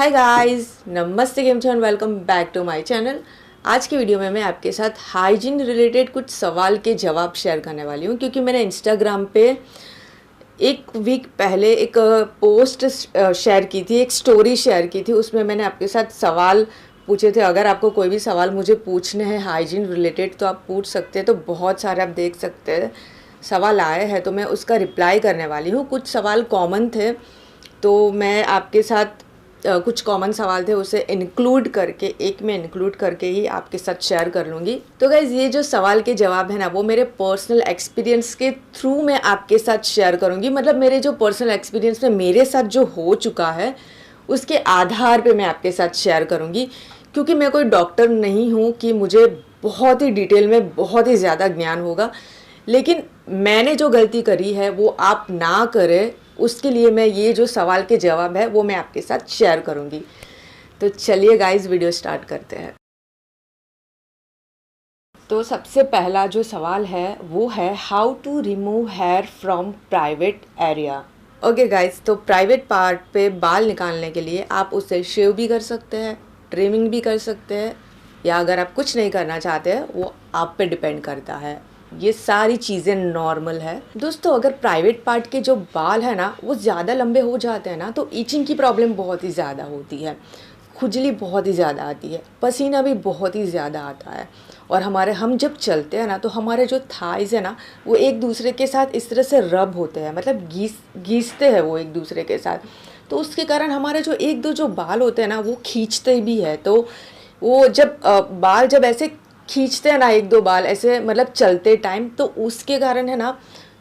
Hi guys, नमस्ते, केम छो and welcome back to my channel. आज की वीडियो में मैं आपके साथ हाइजीन रिलेटेड कुछ सवाल के जवाब शेयर करने वाली हूँ, क्योंकि मैंने इंस्टाग्राम पे एक वीक पहले एक पोस्ट शेयर की थी, एक स्टोरी शेयर की थी। उसमें मैंने आपके साथ सवाल पूछे थे। अगर आपको कोई भी सवाल मुझे पूछने हैं हाइजीन रिलेटेड तो आप पूछ सकते हैं। तो बहुत सारे आप देख सकते हैं सवाल आए हैं, तो मैं उसका रिप्लाई करने वाली हूँ। कुछ सवाल कॉमन थे तो मैं आपके साथ कुछ कॉमन सवाल थे उसे इंक्लूड करके एक में इंक्लूड करके ही आपके साथ शेयर कर लूँगी। तो गाइज़, ये जो सवाल के जवाब है ना, वो मेरे पर्सनल एक्सपीरियंस के थ्रू मैं आपके साथ शेयर करूँगी। मतलब मेरे जो पर्सनल एक्सपीरियंस में मेरे साथ जो हो चुका है उसके आधार पे मैं आपके साथ शेयर करूँगी, क्योंकि मैं कोई डॉक्टर नहीं हूँ कि मुझे बहुत ही डिटेल में बहुत ही ज़्यादा ज्ञान होगा। लेकिन मैंने जो गलती करी है वो आप ना करें, उसके लिए मैं ये जो सवाल के जवाब है वो मैं आपके साथ शेयर करूँगी। तो चलिए गाइस, वीडियो स्टार्ट करते हैं। तो सबसे पहला जो सवाल है वो है how to remove hair from private area. Okay guys, तो प्राइवेट पार्ट पे बाल निकालने के लिए आप उसे शेव भी कर सकते हैं, ट्रिमिंग भी कर सकते हैं, या अगर आप कुछ नहीं करना चाहते हैं वो आप पे डिपेंड करता है। ये सारी चीज़ें नॉर्मल है दोस्तों। अगर प्राइवेट पार्ट के जो बाल है ना वो ज़्यादा लंबे हो जाते हैं ना, तो ईचिंग की प्रॉब्लम बहुत ही ज़्यादा होती है, खुजली बहुत ही ज़्यादा आती है, पसीना भी बहुत ही ज़्यादा आता है। और हम जब चलते हैं ना तो हमारे जो थाइज़ है ना वो एक दूसरे के साथ इस तरह से रब होते हैं, मतलब घीसते हैं वो एक दूसरे के साथ। तो उसके कारण हमारे जो एक दो जो बाल होते हैं ना वो खींचते भी है। तो वो जब बाल जब ऐसे खींचते हैं ना, एक दो बाल ऐसे मतलब चलते टाइम, तो उसके कारण है ना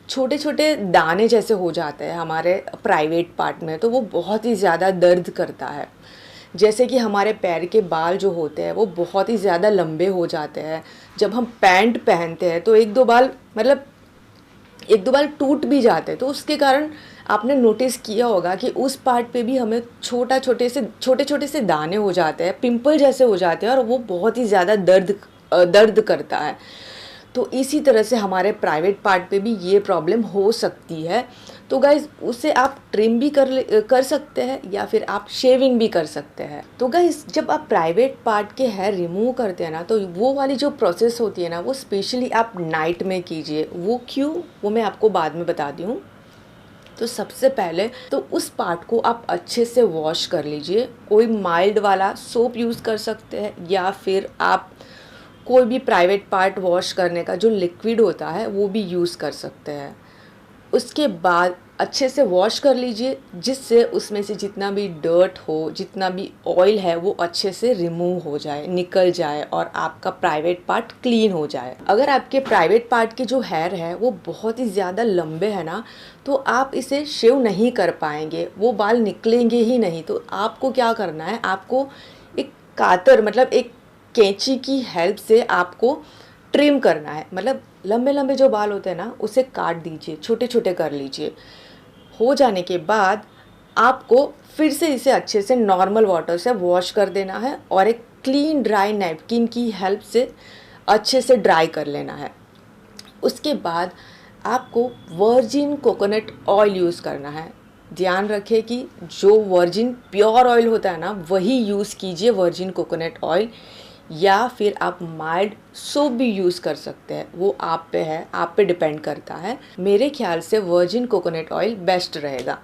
छोटे छोटे दाने जैसे हो जाते हैं हमारे प्राइवेट पार्ट में। तो वो बहुत ही ज़्यादा दर्द करता है। जैसे कि हमारे पैर के बाल जो होते हैं वो बहुत ही ज़्यादा लंबे हो जाते हैं। जब हम पैंट पहनते हैं तो एक दो बाल टूट भी जाते हैं। तो उसके कारण आपने नोटिस किया होगा कि उस पार्ट पे भी हमें छोटे छोटे से दाने हो जाते हैं, पिंपल जैसे हो जाते हैं, और वो बहुत ही ज़्यादा दर्द करता है। तो इसी तरह से हमारे प्राइवेट पार्ट पे भी ये प्रॉब्लम हो सकती है। तो गाइज़, उसे आप ट्रिम भी कर सकते हैं या फिर आप शेविंग भी कर सकते हैं। तो गाइज़, जब आप प्राइवेट पार्ट के हेयर रिमूव करते हैं ना, तो वो वाली जो प्रोसेस होती है ना वो स्पेशली आप नाइट में कीजिए। वो क्यों, वो मैं आपको बाद में बताती हूँ। तो सबसे पहले तो उस पार्ट को आप अच्छे से वॉश कर लीजिए। कोई माइल्ड वाला सोप यूज़ कर सकते हैं, या फिर आप कोई भी प्राइवेट पार्ट वॉश करने का जो लिक्विड होता है वो भी यूज़ कर सकते हैं। उसके बाद अच्छे से वॉश कर लीजिए, जिससे उसमें से जितना भी डर्ट हो, जितना भी ऑयल है वो अच्छे से रिमूव हो जाए, निकल जाए, और आपका प्राइवेट पार्ट क्लीन हो जाए। अगर आपके प्राइवेट पार्ट के जो हेयर है वो बहुत ही ज़्यादा लंबे हैं ना, तो आप इसे शेव नहीं कर पाएंगे, वो बाल निकलेंगे ही नहीं। तो आपको क्या करना है, आपको एक कातर मतलब एक कैंची की हेल्प से आपको ट्रिम करना है। मतलब लंबे लंबे जो बाल होते हैं ना उसे काट दीजिए, छोटे छोटे कर लीजिए। हो जाने के बाद आपको फिर से इसे अच्छे से नॉर्मल वाटर से वॉश कर देना है, और एक क्लीन ड्राई नैपकिन की हेल्प से अच्छे से ड्राई कर लेना है। उसके बाद आपको वर्जिन कोकोनट ऑयल यूज़ करना है। ध्यान रखें कि जो वर्जिन प्योर ऑयल होता है ना वही यूज़ कीजिए, वर्जिन कोकोनट ऑयल, या फिर आप माइल्ड सोप भी यूज़ कर सकते हैं। वो आप पे है, आप पे डिपेंड करता है। मेरे ख्याल से वर्जिन कोकोनट ऑयल बेस्ट रहेगा।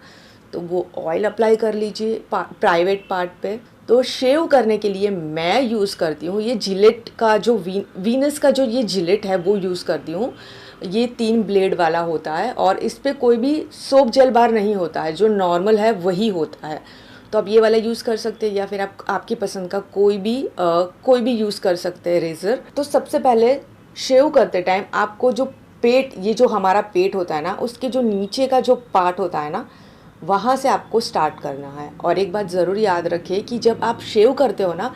तो वो ऑयल अप्लाई कर लीजिए प्राइवेट पार्ट पे। तो शेव करने के लिए मैं यूज़ करती हूँ ये जिलेट का जो वीनस का जो ये जिलेट है वो यूज़ करती हूँ। ये 3 ब्लेड वाला होता है, और इस पर कोई भी सोप जेल बार नहीं होता है, जो नॉर्मल है वही होता है। तो आप ये वाला यूज़ कर सकते हैं, या फिर आप आपकी पसंद का कोई भी यूज़ कर सकते हैं रेज़र। तो सबसे पहले शेव करते टाइम आपको जो पेट, ये जो हमारा पेट होता है ना, उसके जो नीचे का जो पार्ट होता है ना, वहाँ से आपको स्टार्ट करना है। और एक बात ज़रूर याद रखिए कि जब आप शेव करते हो ना,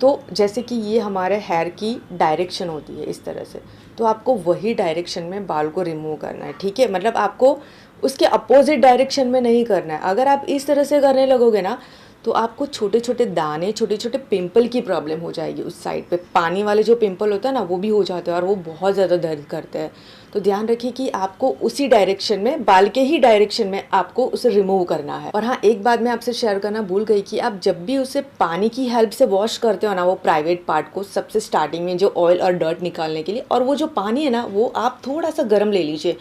तो जैसे कि ये हमारे हेयर की डायरेक्शन होती है इस तरह से, तो आपको वही डायरेक्शन में बाल को रिमूव करना है, ठीक है। मतलब आपको उसके अपोजिट डायरेक्शन में नहीं करना है। अगर आप इस तरह से करने लगोगे ना तो आपको छोटे छोटे दाने, छोटे छोटे पिंपल की प्रॉब्लम हो जाएगी उस साइड पे। पानी वाले जो पिंपल होता है ना वो भी हो जाते हैं और वो बहुत ज़्यादा दर्द करते हैं। तो ध्यान रखिए कि आपको उसी डायरेक्शन में, बाल के ही डायरेक्शन में आपको उसे रिमूव करना है। और हाँ, एक बात मैं आपसे शेयर करना भूल गई कि आप जब भी उसे पानी की हेल्प से वॉश करते हो ना वो प्राइवेट पार्ट को, सबसे स्टार्टिंग में जो ऑयल और डर्ट निकालने के लिए, और वो जो पानी है ना वो आप थोड़ा सा गर्म ले लीजिए,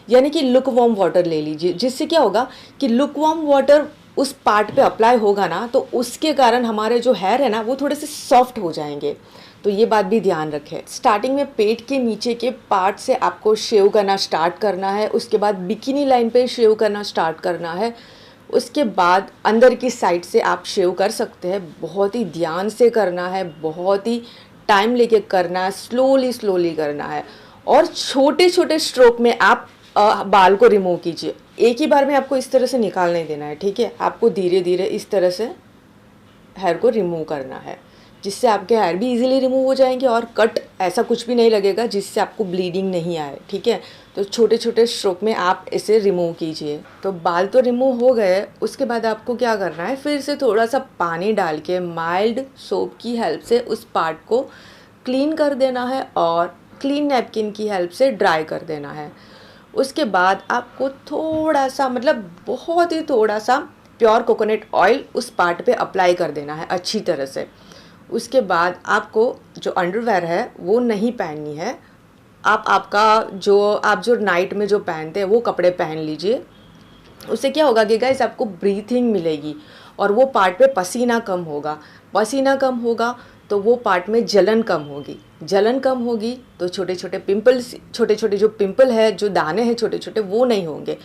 यानी कि लुक वार्म वाटर ले लीजिए। जिससे क्या होगा कि लुक वार्म वाटर उस पार्ट पे अप्लाई होगा ना तो उसके कारण हमारे जो हेयर है ना वो थोड़े से सॉफ्ट हो जाएंगे। तो ये बात भी ध्यान रखें। स्टार्टिंग में पेट के नीचे के पार्ट से आपको शेव करना स्टार्ट करना है, उसके बाद बिकिनी लाइन पे शेव करना स्टार्ट करना है, उसके बाद अंदर की साइड से आप शेव कर सकते हैं। बहुत ही ध्यान से करना है, बहुत ही टाइम लेके करना है, स्लोली स्लोली करना है, और छोटे छोटे स्ट्रोक में आप बाल को रिमूव कीजिए। एक ही बार में आपको इस तरह से निकाल नहीं देना है, ठीक है। आपको धीरे धीरे इस तरह से हेयर को रिमूव करना है, जिससे आपके हेयर भी इजीली रिमूव हो जाएंगे और कट ऐसा कुछ भी नहीं लगेगा जिससे आपको ब्लीडिंग नहीं आए, ठीक है। तो छोटे छोटे स्ट्रोक में आप इसे रिमूव कीजिए। तो बाल तो रिमूव हो गए, उसके बाद आपको क्या करना है, फिर से थोड़ा सा पानी डाल के माइल्ड सोप की हेल्प से उस पार्ट को क्लीन कर देना है और क्लीन नैपकिन की हेल्प से ड्राई कर देना है। उसके बाद आपको थोड़ा सा, मतलब बहुत ही थोड़ा सा प्योर कोकोनट ऑयल उस पार्ट पे अप्लाई कर देना है अच्छी तरह से। उसके बाद आपको जो अंडरवेयर है वो नहीं पहननी है, आप जो नाइट में जो पहनते हैं वो कपड़े पहन लीजिए। उससे क्या होगा कि गाइस आपको ब्रीथिंग मिलेगी और वो पार्ट पे पसीना कम होगा। पसीना कम होगा तो वो पार्ट में जलन कम होगी, जलन कम होगी तो छोटे छोटे पिंपल्स, छोटे छोटे जो पिंपल है, जो दाने हैं छोटे छोटे, वो नहीं होंगे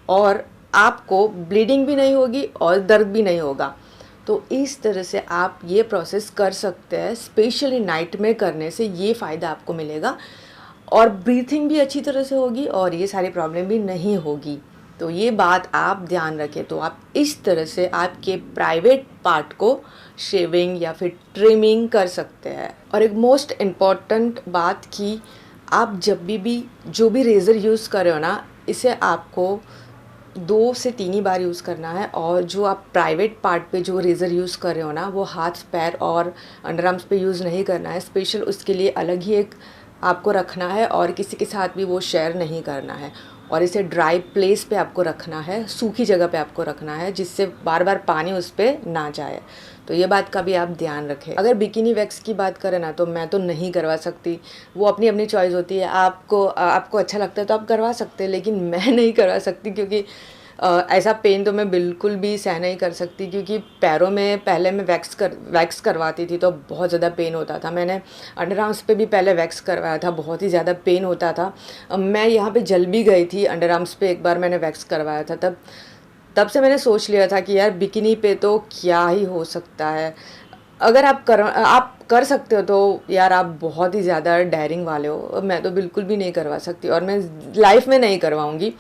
और आपको ब्लीडिंग भी नहीं होगी और दर्द भी नहीं होगा। तो इस तरह से आप ये प्रोसेस कर सकते हैं। स्पेशली नाइट में करने से ये फ़ायदा आपको मिलेगा और ब्रीथिंग भी अच्छी तरह से होगी और ये सारी प्रॉब्लम भी नहीं होगी। तो ये बात आप ध्यान रखें। तो आप इस तरह से आपके प्राइवेट पार्ट को शेविंग या फिर ट्रिमिंग कर सकते हैं। और एक मोस्ट इम्पॉर्टेंट बात कि आप जब भी जो भी रेज़र यूज़ कर रहे हो ना, इसे आपको 2 से 3 ही बार यूज़ करना है। और जो आप प्राइवेट पार्ट पे जो रेज़र यूज़ कर रहे हो ना वो हाथ, पैर और अंडर आर्म्स पे यूज़ नहीं करना है। स्पेशल उसके लिए अलग ही एक आपको रखना है और किसी के साथ भी वो शेयर नहीं करना है। और इसे ड्राई प्लेस पे आपको रखना है, सूखी जगह पे आपको रखना है, जिससे बार बार पानी उस पर ना जाए। तो ये बात का भी आप ध्यान रखें। अगर बिकिनी वैक्स की बात करें ना तो मैं तो नहीं करवा सकती, वो अपनी अपनी चॉइस होती है। आपको अच्छा लगता है तो आप करवा सकते हैं, लेकिन मैं नहीं करवा सकती क्योंकि ऐसा पेन तो मैं बिल्कुल भी सह नहीं कर सकती। क्योंकि पैरों में पहले मैं वैक्स करवाती थी तो बहुत ज़्यादा पेन होता था। मैंने अंडर आर्म्स पे भी पहले वैक्स करवाया था, बहुत ही ज़्यादा पेन होता था। मैं यहाँ पे जल भी गई थी, अंडर आर्म्स पे एक बार मैंने वैक्स करवाया था। तब से मैंने सोच लिया था कि यार बिकिनी पे तो क्या ही हो सकता है। अगर आप कर सकते हो तो यार आप बहुत ही ज़्यादा डेयरिंग वाले हो। मैं तो बिल्कुल भी नहीं करवा सकती और मैं लाइफ में नहीं करवाऊँगी।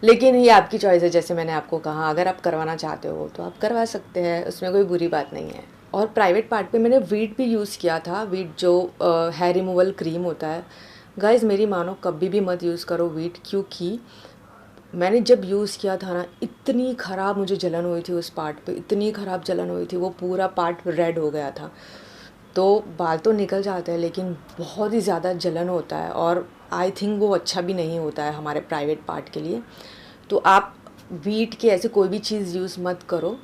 लेकिन ये आपकी चॉइस है, जैसे मैंने आपको कहा, अगर आप करवाना चाहते हो तो आप करवा सकते हैं, उसमें कोई बुरी बात नहीं है। और प्राइवेट पार्ट पे मैंने वीट भी यूज़ किया था, वीट जो हेयर रिमूवल क्रीम होता है। गाइज़ मेरी मानो कभी भी मत यूज़ करो वीट, क्योंकि मैंने जब यूज़ किया था ना इतनी ख़राब मुझे जलन हुई थी उस पार्ट पे, इतनी ख़राब जलन हुई थी, वो पूरा पार्ट रेड हो गया था। तो बाल तो निकल जाते हैं लेकिन बहुत ही ज़्यादा जलन होता है और आई थिंक वो अच्छा भी नहीं होता है हमारे प्राइवेट पार्ट के लिए। तो आप वीट के ऐसे कोई भी चीज़ यूज़ मत करो।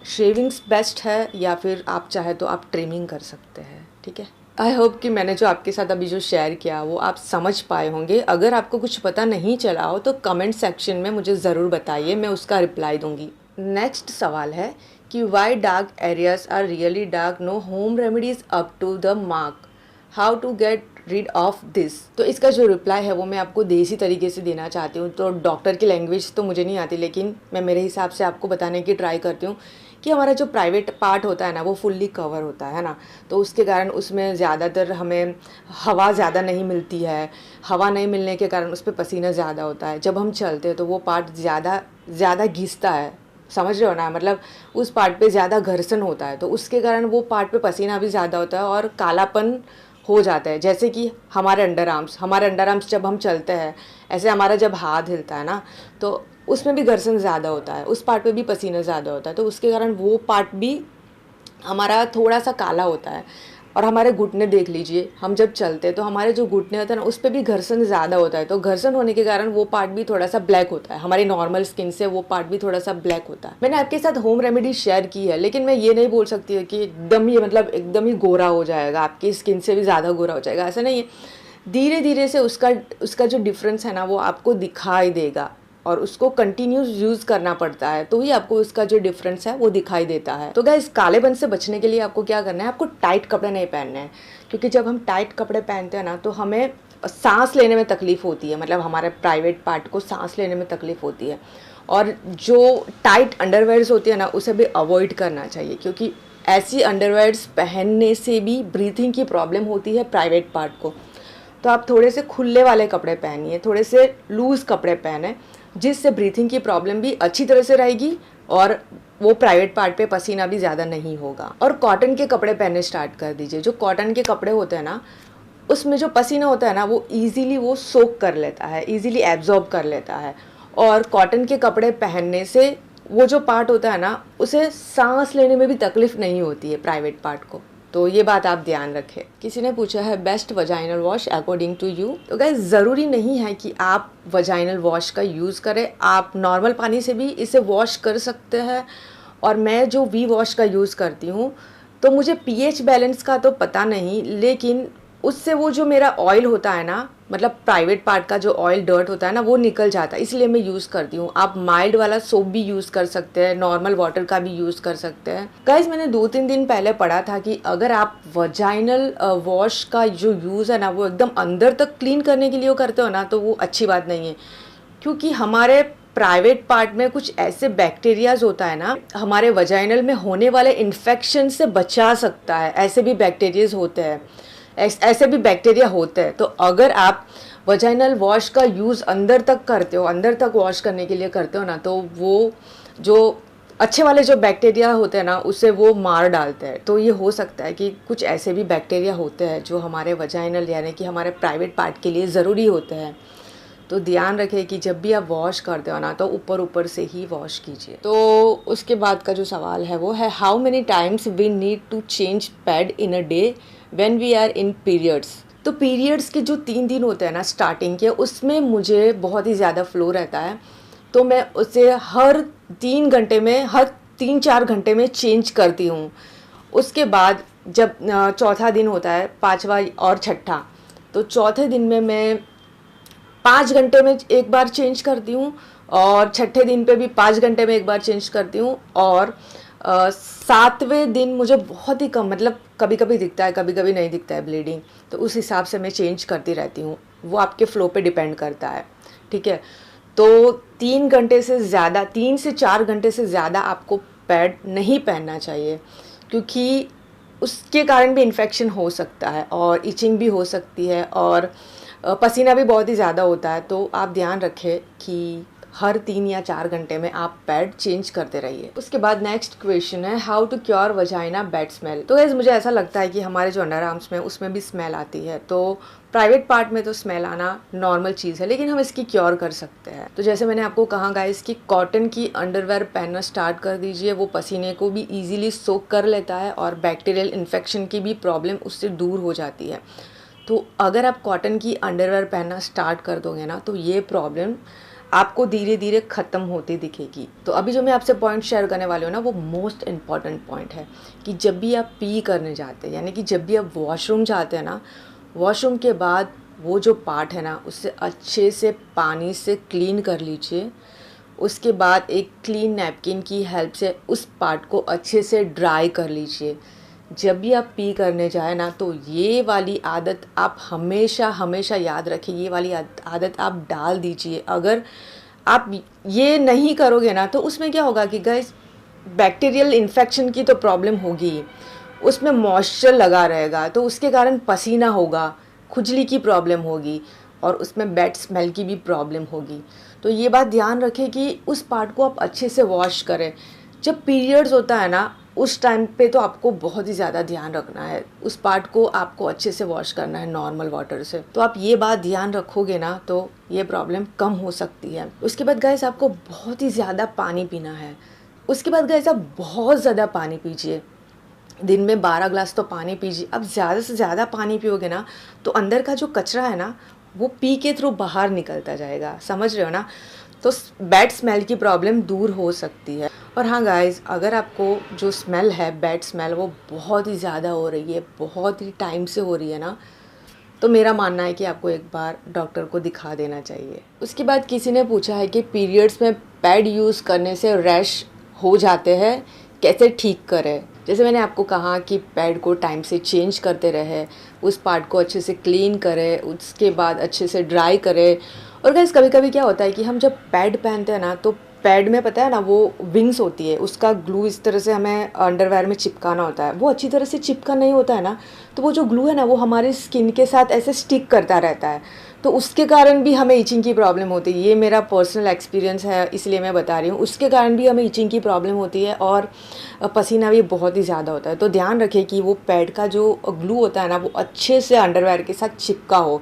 शेविंग्स बेस्ट है या फिर आप चाहे तो आप ट्रिमिंग कर सकते हैं, ठीक है। आई होप कि मैंने जो आपके साथ अभी जो शेयर किया वो आप समझ पाए होंगे। अगर आपको कुछ पता नहीं चला हो तो कमेंट सेक्शन में मुझे ज़रूर बताइए, मैं उसका रिप्लाई दूंगी। नेक्स्ट सवाल है कि why dark areas are really dark, no home remedies up to the mark, how to get rid of this. तो इसका जो रिप्लाई है वो मैं आपको देसी तरीके से देना चाहती हूँ। तो डॉक्टर की लैंग्वेज तो मुझे नहीं आती, लेकिन मैं मेरे हिसाब से आपको बताने की ट्राई करती हूँ कि हमारा जो प्राइवेट पार्ट होता है ना वो फुल्ली कवर होता है ना, तो उसके कारण उसमें ज़्यादातर हमें हवा ज़्यादा नहीं मिलती है। हवा नहीं मिलने के कारण उस पर पसीना ज़्यादा होता है। जब हम चलते हैं तो वो पार्ट ज़्यादा घिसता है, समझ रहे हो ना, मतलब उस पार्ट पे ज़्यादा घर्षण होता है, तो उसके कारण वो पार्ट पे पसीना भी ज़्यादा होता है और कालापन हो जाता है। जैसे कि हमारे अंडर आर्म्स जब हम चलते हैं, ऐसे हमारा जब हाथ हिलता है ना, तो उसमें भी घर्षण ज़्यादा होता है, उस पार्ट पे भी पसीना ज़्यादा होता है, तो उसके कारण वो पार्ट भी हमारा थोड़ा सा काला होता है। और हमारे घुटने देख लीजिए, हम जब चलते हैं तो हमारे जो घुटने होते हैं ना, उस पर भी घर्षण ज़्यादा होता है, तो घर्षण होने के कारण वो पार्ट भी थोड़ा सा ब्लैक होता है, हमारी नॉर्मल स्किन से वो पार्ट भी थोड़ा सा ब्लैक होता है। मैंने आपके साथ होम रेमेडी शेयर की है, लेकिन मैं ये नहीं बोल सकती है कि एकदम ही मतलब एकदम ही गोरा हो जाएगा, आपकी स्किन से भी ज़्यादा गोरा हो जाएगा, ऐसा नहीं है। धीरे धीरे से उसका उसका जो डिफरेंस है ना वो आपको दिखाई देगा, और उसको कंटिन्यूस यूज़ करना पड़ता है, तो ही आपको उसका जो डिफरेंस है वो दिखाई देता है। तो गाइस, कालेपन से बचने के लिए आपको क्या करना है, आपको टाइट कपड़े नहीं पहनने हैं, क्योंकि जब हम टाइट कपड़े पहनते हैं ना तो हमें सांस लेने में तकलीफ़ होती है, मतलब हमारे प्राइवेट पार्ट को सांस लेने में तकलीफ़ होती है। और जो टाइट अंडरवेयर्स होती है ना उसे भी अवॉइड करना चाहिए, क्योंकि ऐसी अंडरवेयर्स पहनने से भी ब्रीथिंग की प्रॉब्लम होती है प्राइवेट पार्ट को। तो आप थोड़े से खुले वाले कपड़े पहनिए, थोड़े से लूज़ कपड़े पहने, जिससे ब्रीथिंग की प्रॉब्लम भी अच्छी तरह से रहेगी और वो प्राइवेट पार्ट पे पसीना भी ज़्यादा नहीं होगा। और कॉटन के कपड़े पहनने स्टार्ट कर दीजिए। जो कॉटन के कपड़े होते हैं ना, उसमें जो पसीना होता है ना वो ईज़िली वो सोक कर लेता है, ईज़िली एब्जॉर्ब कर लेता है। और कॉटन के कपड़े पहनने से वो जो पार्ट होता है ना, उसे सांस लेने में भी तकलीफ़ नहीं होती है प्राइवेट पार्ट को। तो ये बात आप ध्यान रखें। किसी ने पूछा है best vaginal wash according to you. तो गाइस, ज़रूरी नहीं है कि आप वजाइनल वॉश का यूज़ करें, आप नॉर्मल पानी से भी इसे वॉश कर सकते हैं। और मैं जो वी वॉश का यूज़ करती हूँ, तो मुझे पीएच बैलेंस का तो पता नहीं, लेकिन उससे वो जो मेरा ऑयल होता है ना, मतलब प्राइवेट पार्ट का जो ऑयल डर्ट होता है ना वो निकल जाता है, इसलिए मैं यूज़ करती हूँ। आप माइल्ड वाला सोप भी यूज़ कर सकते हैं, नॉर्मल वाटर का भी यूज़ कर सकते हैं। गाइस, मैंने 2-3 दिन पहले पढ़ा था कि अगर आप वजाइनल वॉश का जो यूज़ है ना वो एकदम अंदर तक क्लीन करने के लिए करते हो ना, तो वो अच्छी बात नहीं है, क्योंकि हमारे प्राइवेट पार्ट में कुछ ऐसे बैक्टीरियाज होता है ना, हमारे वजाइनल में होने वाले इन्फेक्शन से बचा सकता है। ऐसे भी बैक्टीरियाज होते हैं, ऐसे भी बैक्टीरिया होते हैं। तो अगर आप वजाइनल वॉश का यूज़ अंदर तक करते हो, अंदर तक वॉश करने के लिए करते हो ना, तो वो जो अच्छे वाले जो बैक्टीरिया होते हैं ना उसे वो मार डालते हैं। तो ये हो सकता है कि कुछ ऐसे भी बैक्टीरिया होते हैं जो हमारे वजाइनल यानी कि हमारे प्राइवेट पार्ट के लिए ज़रूरी होते हैं। तो ध्यान रखें कि जब भी आप वॉश करते हो ना तो ऊपर ऊपर से ही वॉश कीजिए। तो उसके बाद का जो सवाल है वो है how many times we need to change pad in a day when we are in periods. तो पीरियड्स के जो 3 दिन होते हैं ना स्टार्टिंग के, उसमें मुझे बहुत ही ज़्यादा फ्लो रहता है, तो मैं उसे हर 3 घंटे में, हर 3-4 घंटे में चेंज करती हूँ। उसके बाद जब चौथा दिन होता है, 5वां और छठा, तो चौथे दिन में मैं 5 घंटे में एक बार चेंज करती हूँ, और छठे दिन पे भी 5 घंटे में एक बार चेंज करती हूँ। और 7वें दिन मुझे बहुत ही कम, मतलब कभी कभी दिखता है, कभी कभी नहीं दिखता है ब्लीडिंग, तो उस हिसाब से मैं चेंज करती रहती हूँ। वो आपके फ्लो पे डिपेंड करता है, ठीक है। तो 3 घंटे से ज़्यादा, 3 से 4 घंटे से ज़्यादा आपको पैड नहीं पहनना चाहिए, क्योंकि उसके कारण भी इन्फेक्शन हो सकता है और इचिंग भी हो सकती है, और पसीना भी बहुत ही ज़्यादा होता है। तो आप ध्यान रखें कि हर 3 या 4 घंटे में आप पैड चेंज करते रहिए। उसके बाद नेक्स्ट क्वेश्चन है how to cure vagina bad smell. तो गाइस, मुझे ऐसा लगता है कि हमारे जो अंडर आर्म्स में उसमें भी स्मेल आती है, तो प्राइवेट पार्ट में तो स्मेल आना नॉर्मल चीज़ है, लेकिन हम इसकी क्योर कर सकते हैं। तो जैसे मैंने आपको कहा गाइस कि कॉटन की अंडरवेयर पहनना स्टार्ट कर दीजिए, वो पसीने को भी ईजिली सोक कर लेता है और बैक्टीरियल इन्फेक्शन की भी प्रॉब्लम उससे दूर हो जाती है। तो अगर आप कॉटन की अंडरवेयर पहनना स्टार्ट कर दोगे ना, तो ये प्रॉब्लम आपको धीरे धीरे ख़त्म होती दिखेगी। तो अभी जो मैं आपसे पॉइंट शेयर करने वाली हूँ ना, वो मोस्ट इम्पॉर्टेंट पॉइंट है कि जब भी आप पी करने जाते हैं, यानी कि जब भी आप वॉशरूम जाते हैं ना, वॉशरूम के बाद वो जो पार्ट है ना उसे अच्छे से पानी से क्लीन कर लीजिए। उसके बाद एक क्लीन नैपकिन की हेल्प से उस पार्ट को अच्छे से ड्राई कर लीजिए। जब भी आप पी करने जाए ना, तो ये वाली आदत आप हमेशा हमेशा याद रखिए, ये वाली आदत आप डाल दीजिए। अगर आप ये नहीं करोगे ना, तो उसमें क्या होगा कि गाइस, बैक्टीरियल इन्फेक्शन की तो प्रॉब्लम होगी, उसमें मॉइस्चर लगा रहेगा, तो उसके कारण पसीना होगा, खुजली की प्रॉब्लम होगी, और उसमें बैड स्मेल की भी प्रॉब्लम होगी। तो ये बात ध्यान रखें कि उस पार्ट को आप अच्छे से वॉश करें। जब पीरियड्स होता है ना, उस टाइम पे तो आपको बहुत ही ज़्यादा ध्यान रखना है, उस पार्ट को आपको अच्छे से वॉश करना है नॉर्मल वाटर से। तो आप ये बात ध्यान रखोगे ना तो ये प्रॉब्लम कम हो सकती है। उसके बाद गाइस आपको बहुत ही ज़्यादा पानी पीना है। उसके बाद गाइस आप बहुत ज़्यादा पानी पीजिए, दिन में 12 ग्लास तो पानी पीजिए। अब ज़्यादा से ज़्यादा पानी पियोगे ना तो अंदर का जो कचरा है ना वो पी के थ्रू बाहर निकलता जाएगा, समझ रहे हो ना। तो बैड स्मेल की प्रॉब्लम दूर हो सकती है। और हाँ गाइस, अगर आपको जो स्मेल है बैड स्मेल वो बहुत ही ज़्यादा हो रही है, बहुत ही टाइम से हो रही है ना, तो मेरा मानना है कि आपको एक बार डॉक्टर को दिखा देना चाहिए। उसके बाद किसी ने पूछा है कि पीरियड्स में पैड यूज़ करने से रैश हो जाते हैं, कैसे ठीक करें। जैसे मैंने आपको कहा कि पैड को टाइम से चेंज करते रहे, उस पार्ट को अच्छे से क्लीन करें, उसके बाद अच्छे से ड्राई करें। और गाइस कभी कभी क्या होता है कि हम जब पैड पहनते हैं ना तो पैड में पता है ना वो विंग्स होती है, उसका ग्लू इस तरह से हमें अंडरवेयर में चिपकाना होता है। वो अच्छी तरह से चिपका नहीं होता है ना, तो वो जो ग्लू है ना वो हमारी स्किन के साथ ऐसे स्टिक करता रहता है, तो उसके कारण भी हमें इचिंग की प्रॉब्लम होती है। ये मेरा पर्सनल एक्सपीरियंस है इसलिए मैं बता रही हूँ। उसके कारण भी हमें इचिंग की प्रॉब्लम होती है और पसीना भी बहुत ही ज़्यादा होता है। तो ध्यान रखें कि वो पैड का जो ग्लू होता है ना वो अच्छे से अंडरवेयर के साथ चिपका हो।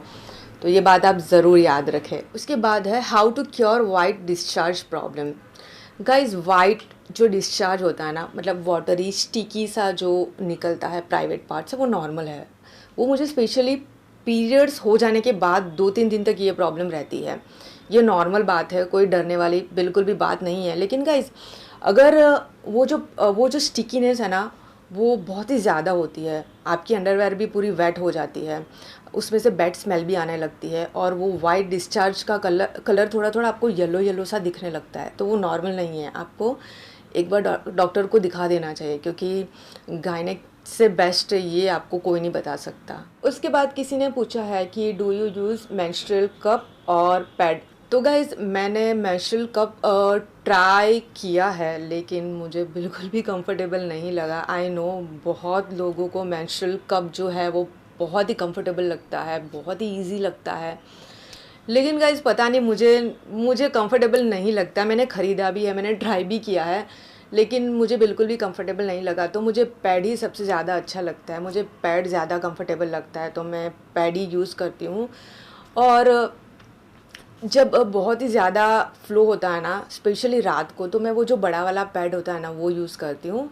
तो ये बात आप ज़रूर याद रखें। उसके बाद है how to cure white discharge problem. Guys white जो डिस्चार्ज होता है ना, मतलब वाटरी स्टिकी सा जो निकलता है प्राइवेट पार्ट से, वो नॉर्मल है। वो मुझे स्पेशली पीरियड्स हो जाने के बाद 2-3 दिन तक ये प्रॉब्लम रहती है। ये नॉर्मल बात है, कोई डरने वाली बिल्कुल भी बात नहीं है। लेकिन गाइज अगर वो जो स्टिकीनेस है ना वो बहुत ही ज़्यादा होती है, आपकी अंडरवेयर भी पूरी वेट हो जाती है, उसमें से बैड स्मेल भी आने लगती है और वो वाइट डिस्चार्ज का कलर थोड़ा थोड़ा आपको येलो येलो सा दिखने लगता है, तो वो नॉर्मल नहीं है। आपको एक बार डॉक्टर को दिखा देना चाहिए, क्योंकि गायनेक से बेस्ट ये आपको कोई नहीं बता सकता। उसके बाद किसी ने पूछा है कि do you use menstrual cup और पैड। तो गाइज़ मैंने मेंस्ट्रुअल कप ट्राई किया है, लेकिन मुझे बिल्कुल भी कंफर्टेबल नहीं लगा। आई नो बहुत लोगों को मेंस्ट्रुअल कप जो है वो बहुत ही कंफर्टेबल लगता है, बहुत ही इजी लगता है, लेकिन गाइज़ पता नहीं मुझे कंफर्टेबल नहीं लगता। मैंने ख़रीदा भी है, मैंने ट्राई भी किया है, लेकिन मुझे बिल्कुल भी कंफर्टेबल नहीं लगा। तो मुझे पैड ही सबसे ज़्यादा अच्छा लगता है, मुझे पैड ज़्यादा कंफर्टेबल लगता है, तो मैं पैड ही यूज़ करती हूँ। और जब बहुत ही ज़्यादा फ्लो होता है ना, स्पेशली रात को, तो मैं वो जो बड़ा वाला पैड होता है ना वो यूज़ करती हूँ।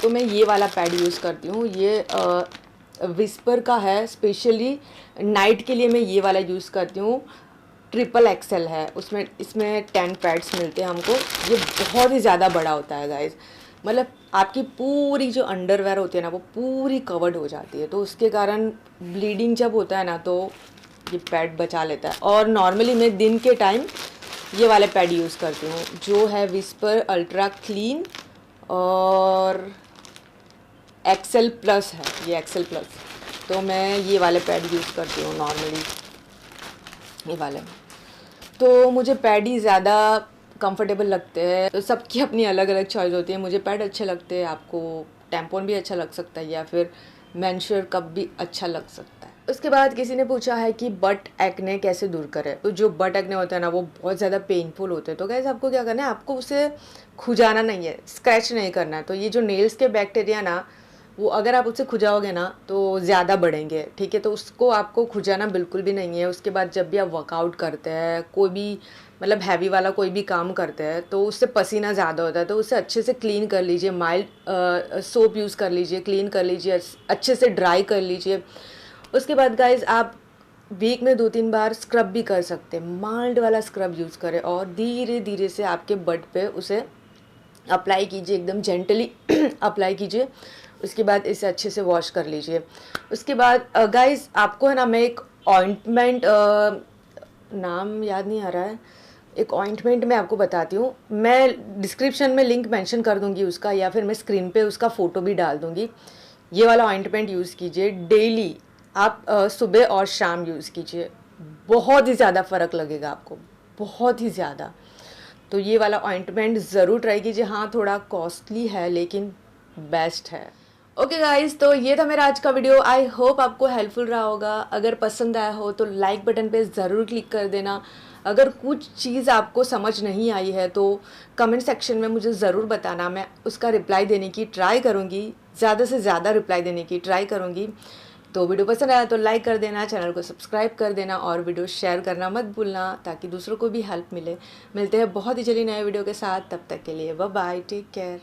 तो मैं ये वाला पैड यूज़ करती हूँ, ये विस्पर का है। स्पेशली नाइट के लिए मैं ये वाला यूज़ करती हूँ, ट्रिपल एक्सेल है, इसमें 10 पैड्स मिलते हैं हमको। ये बहुत ही ज़्यादा बड़ा होता है गाइज़, मतलब आपकी पूरी जो अंडरवेयर होती है ना वो पूरी कवर्ड हो जाती है, तो उसके कारण ब्लीडिंग जब होता है ना तो ये पैड बचा लेता है। और नॉर्मली मैं दिन के टाइम ये वाले पैड यूज़ करती हूँ, जो है विस्पर अल्ट्रा क्लीन और एक्सेल प्लस है, ये एक्सेल प्लस। तो मैं ये वाले पैड यूज़ करती हूँ नॉर्मली, ये वाले। तो मुझे पैड ही ज़्यादा कंफर्टेबल लगते हैं। तो सबकी अपनी अलग अलग चॉइस होती है, मुझे पैड अच्छे लगते हैं, आपको टैम्पॉन भी अच्छा लग सकता है या फिर मेंस्ट्रुअल कप भी अच्छा लग सकता है। उसके बाद किसी ने पूछा है कि बट एक्ने कैसे दूर करें। तो जो बट एक्ने होता है ना वो बहुत ज़्यादा पेनफुल होते हैं, तो गाइस आपको क्या करना है, आपको उसे खुजाना नहीं है, स्क्रैच नहीं करना है। तो ये जो नेल्स के बैक्टीरिया ना वो अगर आप उससे खुजाओगे ना तो ज़्यादा बढ़ेंगे, ठीक है। तो उसको आपको खुजाना बिल्कुल भी नहीं है। उसके बाद जब भी आप वर्कआउट करते हैं, कोई भी मतलब हैवी वाला कोई भी काम करते हैं, तो उससे पसीना ज़्यादा होता है, तो उसे अच्छे से क्लीन कर लीजिए, माइल्ड सोप यूज़ कर लीजिए, क्लीन कर लीजिए, अच्छे से ड्राई कर लीजिए। उसके बाद गाइज आप वीक में 2-3 बार स्क्रब भी कर सकते हैं, माइल्ड वाला स्क्रब यूज़ करें और धीरे धीरे से आपके बट पे उसे अप्लाई कीजिए, एकदम जेंटली अप्लाई कीजिए। उसके बाद इसे अच्छे से वॉश कर लीजिए। उसके बाद गाइस आपको है ना, मैं एक ऑइंटमेंट, नाम याद नहीं आ रहा है, एक ऑइंटमेंट मैं आपको बताती हूँ। मैं डिस्क्रिप्शन में लिंक मेंशन कर दूँगी उसका, या फिर मैं स्क्रीन पे उसका फ़ोटो भी डाल दूँगी। ये वाला ऑइंटमेंट यूज़ कीजिए डेली, आप सुबह और शाम यूज़ कीजिए, बहुत ही ज़्यादा फ़र्क लगेगा आपको, बहुत ही ज़्यादा। तो ये वाला ऑइंटमेंट ज़रूर ट्राई कीजिए। हाँ थोड़ा कॉस्टली है लेकिन बेस्ट है। ओके गाइस, तो ये था मेरा आज का वीडियो। आई होप आपको हेल्पफुल रहा होगा। अगर पसंद आया हो तो लाइक बटन पे ज़रूर क्लिक कर देना। अगर कुछ चीज़ आपको समझ नहीं आई है तो कमेंट सेक्शन में मुझे ज़रूर बताना, मैं उसका रिप्लाई देने की ट्राई करूँगी, ज़्यादा से ज़्यादा रिप्लाई देने की ट्राई करूँगी। तो वीडियो पसंद आया तो लाइक कर देना, चैनल को सब्सक्राइब कर देना और वीडियो शेयर करना मत भूलना, ताकि दूसरों को भी हेल्प मिले। मिलते हैं बहुत ही जल्दी नए वीडियो के साथ, तब तक के लिए बाय बाय, टेक केयर।